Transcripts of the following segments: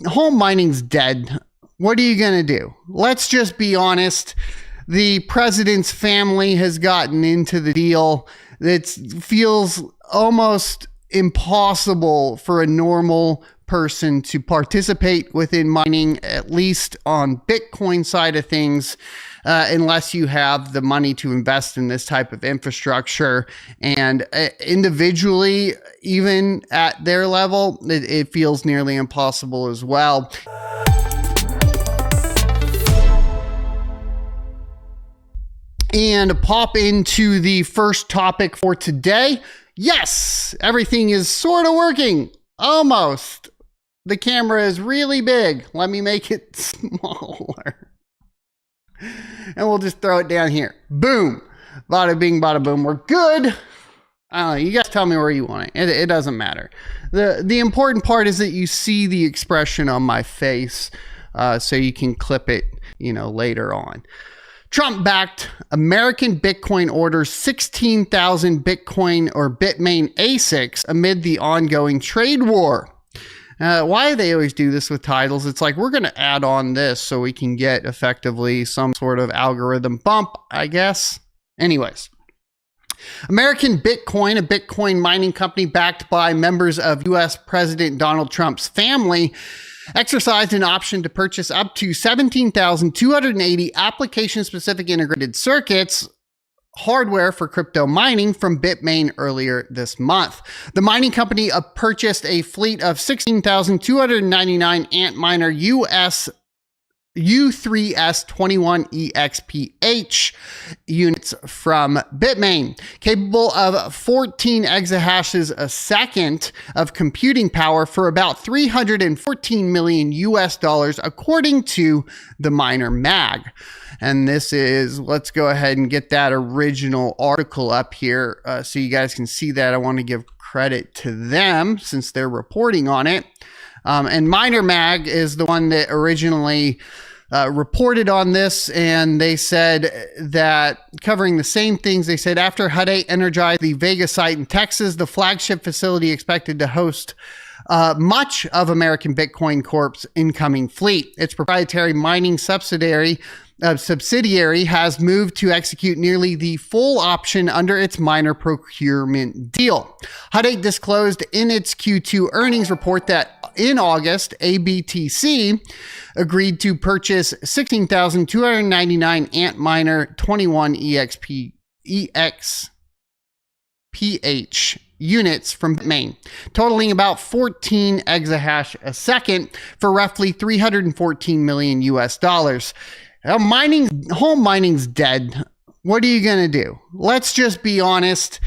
home mining's dead. What are you going to do? Let's just be honest. The president's family has gotten into the deal that feels almost impossible for a normal person to participate within mining, at least on Bitcoin side of things, unless you have the money to invest in this type of infrastructure. And individually, even at their level, it feels nearly impossible as well. And pop into the first topic for today. Yes, everything is sort of working. Almost. The camera is really big. Let me make it smaller. And we'll just throw it down here. Boom. Bada bing, bada boom. We're good. I don't know. You guys tell me where you want it. It doesn't matter. The important part is that you see the expression on my face, so you can clip it, later on. Trump-backed American Bitcoin orders 16,000 Bitcoin or Bitmain ASICs amid the ongoing trade war. Why do they always do this with titles? It's like, we're going to add on this so we can get effectively some sort of algorithm bump, I guess. Anyways. American Bitcoin, a Bitcoin mining company backed by members of U.S. President Donald Trump's family, exercised an option to purchase up to 17,280 application-specific integrated circuits hardware for crypto mining from Bitmain earlier this month. The mining company purchased a fleet of 16,299 Antminer U3S21EXPH units from Bitmain, capable of 14 exahashes a second of computing power for about $314 million according to the Miner Mag. And this is, let's go ahead and get that original article up here so you guys can see that. I want to give credit to them since they're reporting on it. And Miner Mag is the one that originally reported on this, and they said that, covering the same things, they said after Hut 8 energized the Vega site in Texas, the flagship facility expected to host much of American Bitcoin Corp's incoming fleet. Its proprietary mining subsidiary has moved to execute nearly the full option under its miner procurement deal. Hut 8 disclosed in its Q2 earnings report that in August, BTC agreed to purchase 16,299 Antminer 21 EXPH units from Bitmain, totaling about 14 exahash a second for roughly $314 million. Home mining's dead. What are you going to do? Let's just be honest.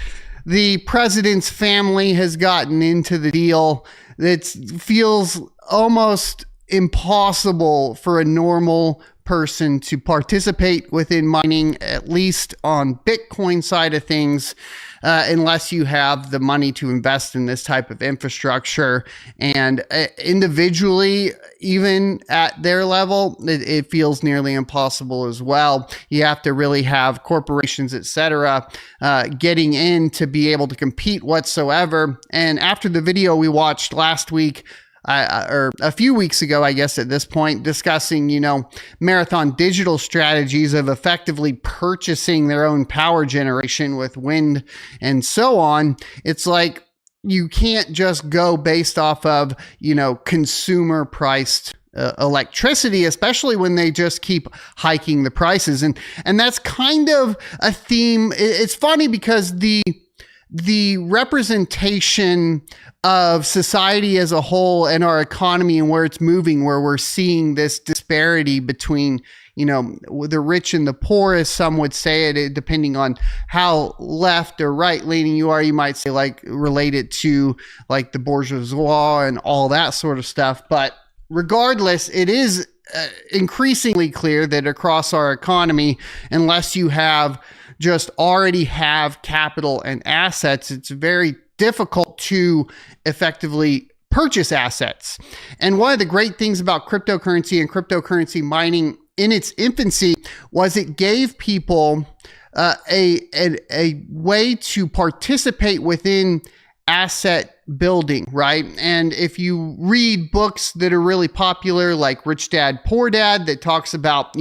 The president's family has gotten into the deal that feels almost impossible for a normal person to participate within mining, at least on Bitcoin side of things, unless you have the money to invest in this type of infrastructure. And individually, even at their level, it feels nearly impossible as well. You have to really have corporations, etc., getting in to be able to compete whatsoever. And after the video we watched last week, or a few weeks ago, I guess at this point, discussing, Marathon Digital strategies of effectively purchasing their own power generation with wind and so on. It's like, you can't just go based off of, consumer priced electricity, especially when they just keep hiking the prices. And that's kind of a theme. It's funny because the representation of society as a whole and our economy and where it's moving, where we're seeing this disparity between, the rich and the poor, as some would say it, depending on how left or right leaning you are. You might say like related to like the bourgeoisie and all that sort of stuff. But regardless, it is increasingly clear that across our economy, unless you already have capital and assets, it's very difficult to effectively purchase assets. And one of the great things about cryptocurrency and cryptocurrency mining in its infancy was it gave people a way to participate within asset building, right? And if you read books that are really popular, like Rich Dad, Poor Dad, that talks about,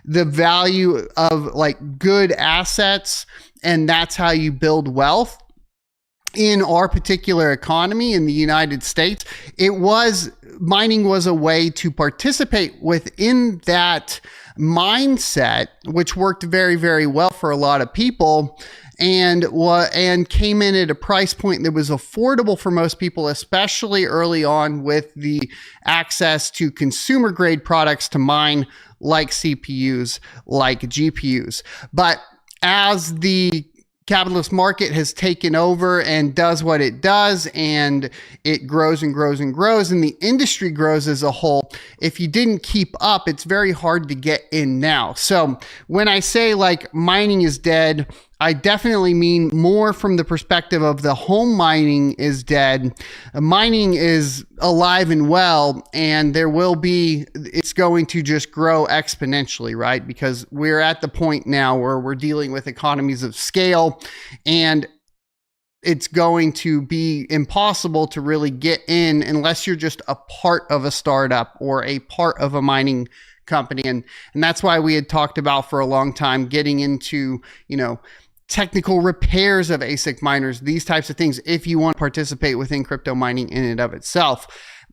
the value of like good assets, and that's how you build wealth. In our particular economy in the United States, mining was a way to participate within that mindset, which worked very, very well for a lot of people, and came in at a price point that was affordable for most people, especially early on with the access to consumer grade products to mine, like CPUs, like GPUs. But as the capitalist market has taken over and does what it does, and it grows and grows and grows, and the industry grows as a whole, if you didn't keep up, it's very hard to get in now. So when I say like mining is dead, I definitely mean more from the perspective of the home mining is dead. Mining is alive and well, and it's going to just grow exponentially, right? Because we're at the point now where we're dealing with economies of scale, and it's going to be impossible to really get in unless you're just a part of a startup or a part of a mining company. And that's why we had talked about for a long time getting into, technical repairs of ASIC miners, these types of things, if you want to participate within crypto mining in and of itself.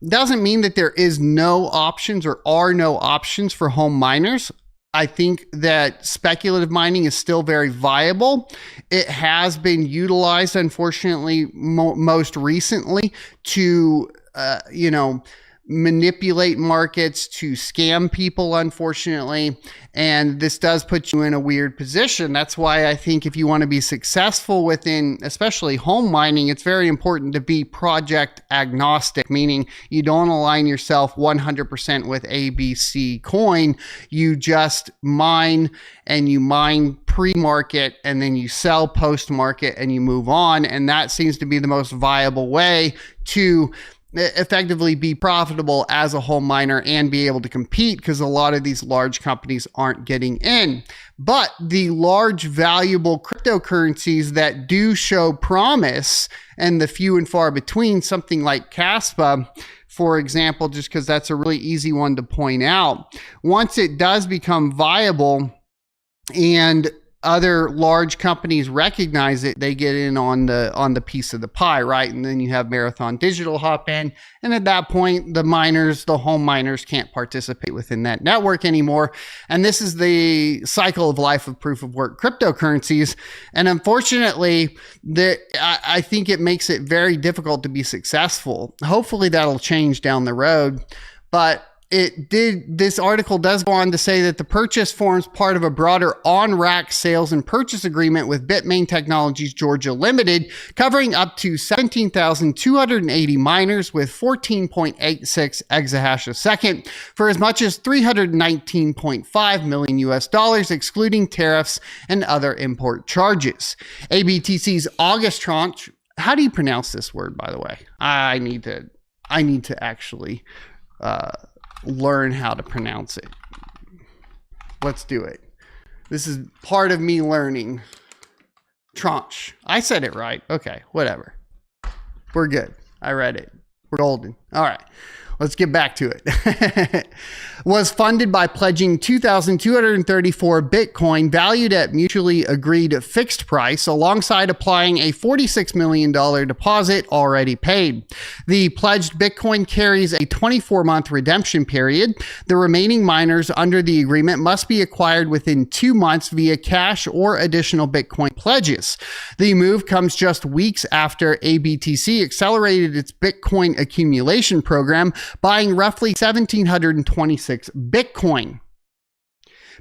Doesn't mean that there is no options or are no options for home miners. I think that speculative mining is still very viable. It has been utilized, unfortunately, most recently to, manipulate markets, to scam people, unfortunately. And this does put you in a weird position. That's why I think if you want to be successful within, especially home mining, it's very important to be project agnostic, meaning you don't align yourself 100% with ABC coin. You just mine, and you mine pre-market, and then you sell post-market, and you move on. And that seems to be the most viable way to effectively be profitable as a home miner and be able to compete, because a lot of these large companies aren't getting in. But the large valuable cryptocurrencies that do show promise, and the few and far between, something like kaspa, for example, just because that's a really easy one to point out, once it does become viable and other large companies recognize it, they get in on the piece of the pie, right? And then you have Marathon Digital hop in, and at that point, the home miners can't participate within that network anymore. And this is the cycle of life of proof of work cryptocurrencies. And unfortunately, I think it makes it very difficult to be successful. Hopefully that'll change down the road, but this article does go on to say that the purchase forms part of a broader on-rack sales and purchase agreement with Bitmain Technologies Georgia Limited, covering up to 17,280 miners with 14.86 exahash a second for as much as $319.5 million US, excluding tariffs and other import charges. ABTC's August tranche. How do you pronounce this word, by the way? I need to actually learn how to pronounce it. Let's do it. This is part of me learning. Tranche. I said it right. Okay, whatever. We're good. I read it. We're golden. All right. Let's get back to it. Was funded by pledging 2,234 Bitcoin valued at mutually agreed fixed price, alongside applying a $46 million deposit already paid. The pledged Bitcoin carries a 24-month redemption period. The remaining miners under the agreement must be acquired within 2 months via cash or additional Bitcoin pledges. The move comes just weeks after ABTC accelerated its Bitcoin accumulation program, buying roughly 1,726 Bitcoin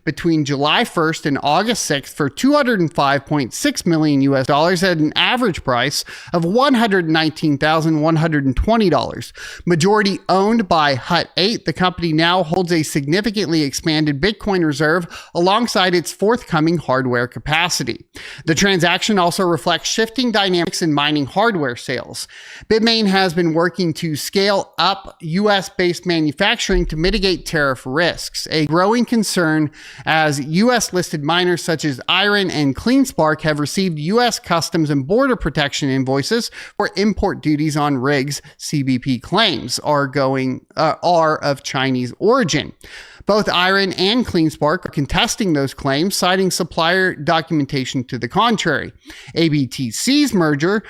between July 1st and August 6th for $205.6 million US at an average price of $119,120. Majority owned by Hut 8, the company now holds a significantly expanded Bitcoin reserve alongside its forthcoming hardware capacity. The transaction also reflects shifting dynamics in mining hardware sales. Bitmain has been working to scale up US-based manufacturing to mitigate tariff risks, a growing concern as U.S. listed miners such as Iron and CleanSpark have received U.S. Customs and Border Protection invoices for import duties on rigs CBP claims are of Chinese origin. Both Iron and CleanSpark are contesting those claims, citing supplier documentation to the contrary. ABTC's merger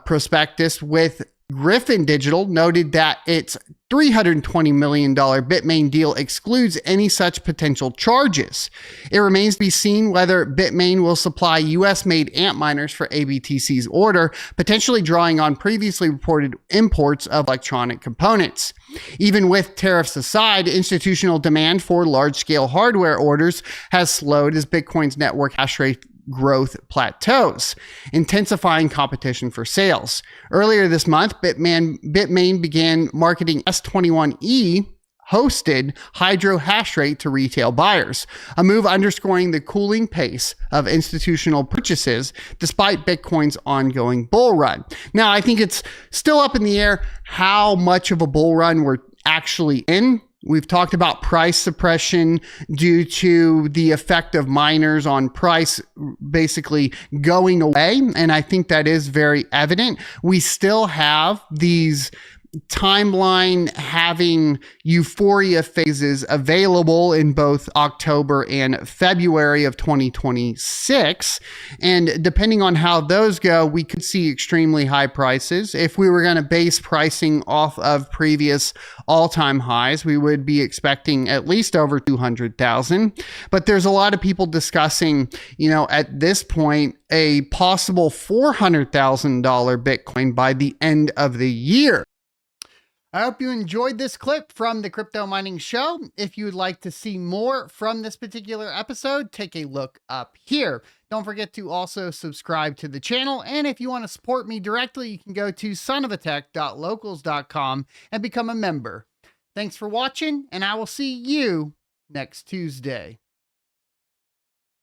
prospectus with Griffin Digital noted that its $320 million Bitmain deal excludes any such potential charges. It remains to be seen whether Bitmain will supply US-made Antminers for ABTC's order, potentially drawing on previously reported imports of electronic components. Even with tariffs aside, institutional demand for large-scale hardware orders has slowed as Bitcoin's network hash rate growth plateaus, intensifying competition for sales. Earlier this month, Bitmain began marketing S21E hosted Hydro hash rate to retail buyers, a move underscoring the cooling pace of institutional purchases despite Bitcoin's ongoing bull run. Now, I think it's still up in the air how much of a bull run we're actually in. We've talked about price suppression due to the effect of miners on price basically going away. And I think that is very evident. We still have these timeline having euphoria phases available in both October and February of 2026. And depending on how those go, we could see extremely high prices. If we were going to base pricing off of previous all-time highs, we would be expecting at least over 200,000. But there's a lot of people discussing, at this point, a possible $400,000 Bitcoin by the end of the year. I hope you enjoyed this clip from the Crypto Mining Show. If you would like to see more from this particular episode, take a look up here. Don't forget to also subscribe to the channel. And if you want to support me directly, you can go to sonofatech.locals.com and become a member. Thanks for watching, and I will see you next Tuesday.